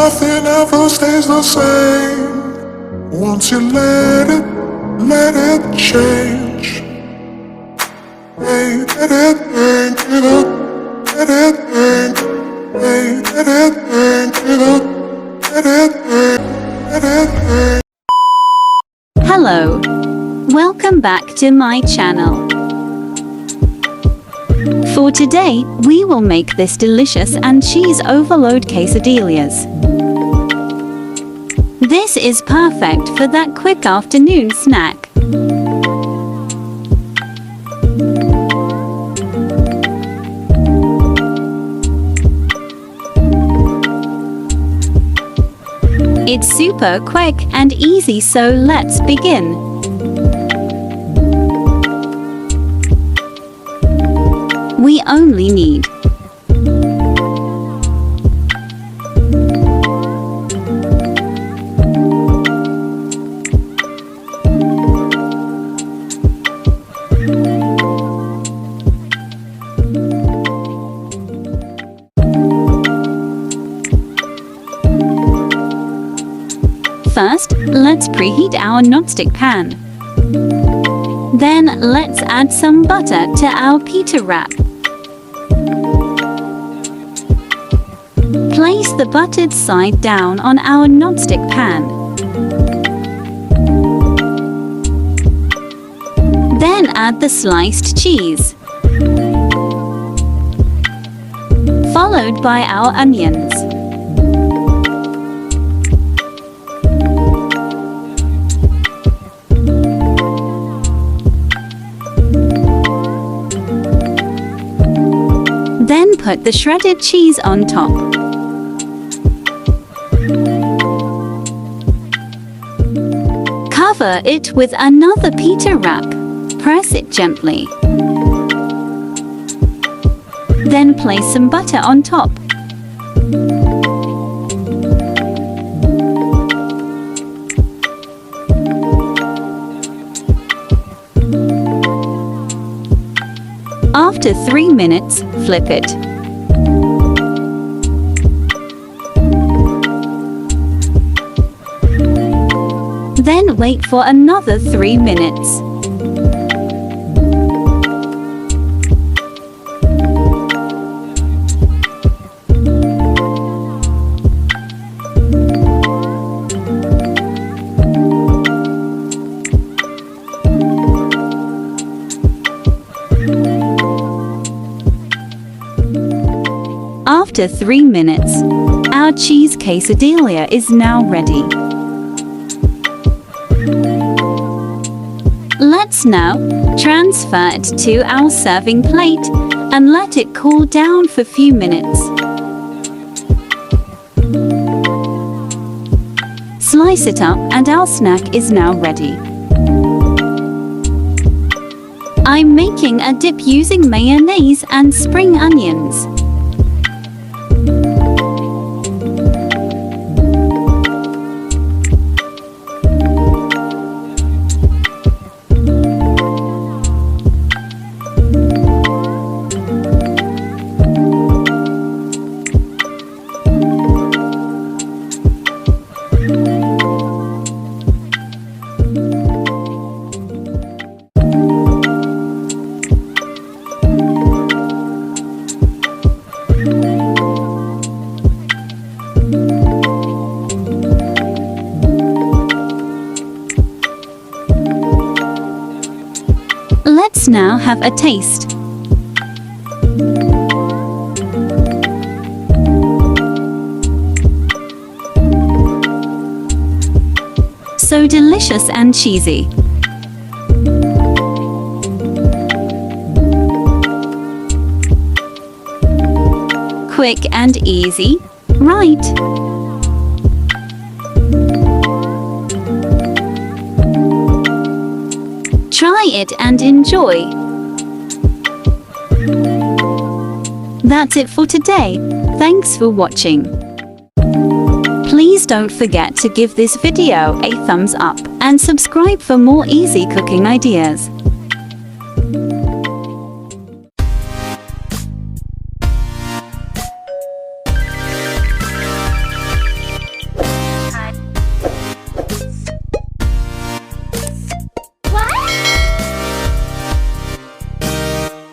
nothing ever stays the same. Once you let it change. Hey, let it think, let it think. Hey, let it think, let it think, let it think. Hello, welcome back to my channel. For today, we will make this delicious and cheese overload quesadillas. This is perfect for that quick afternoon snack. It's super quick and easy, so let's begin. We only need First, let's preheat our nonstick pan. Then, let's add some butter to our pita wrap. Place the buttered side down on our nonstick pan. Then add the sliced cheese, followed by our onions. Then put the shredded cheese on top. Cover it with another pita wrap. Press it gently. Then place some butter on top. After 3 minutes, flip it. Then wait for another 3 minutes. After 3 minutes, our cheese quesadilla is now ready. Let's now transfer it to our serving plate and let it cool down for a few minutes. Slice it up and our snack is now ready. I'm making a dip using mayonnaise and spring onions. Let's now have a taste. So delicious and cheesy. Quick and easy, right? Try it and enjoy. That's it for today. Thanks for watching. Please don't forget to give this video a thumbs up and subscribe for more easy cooking ideas.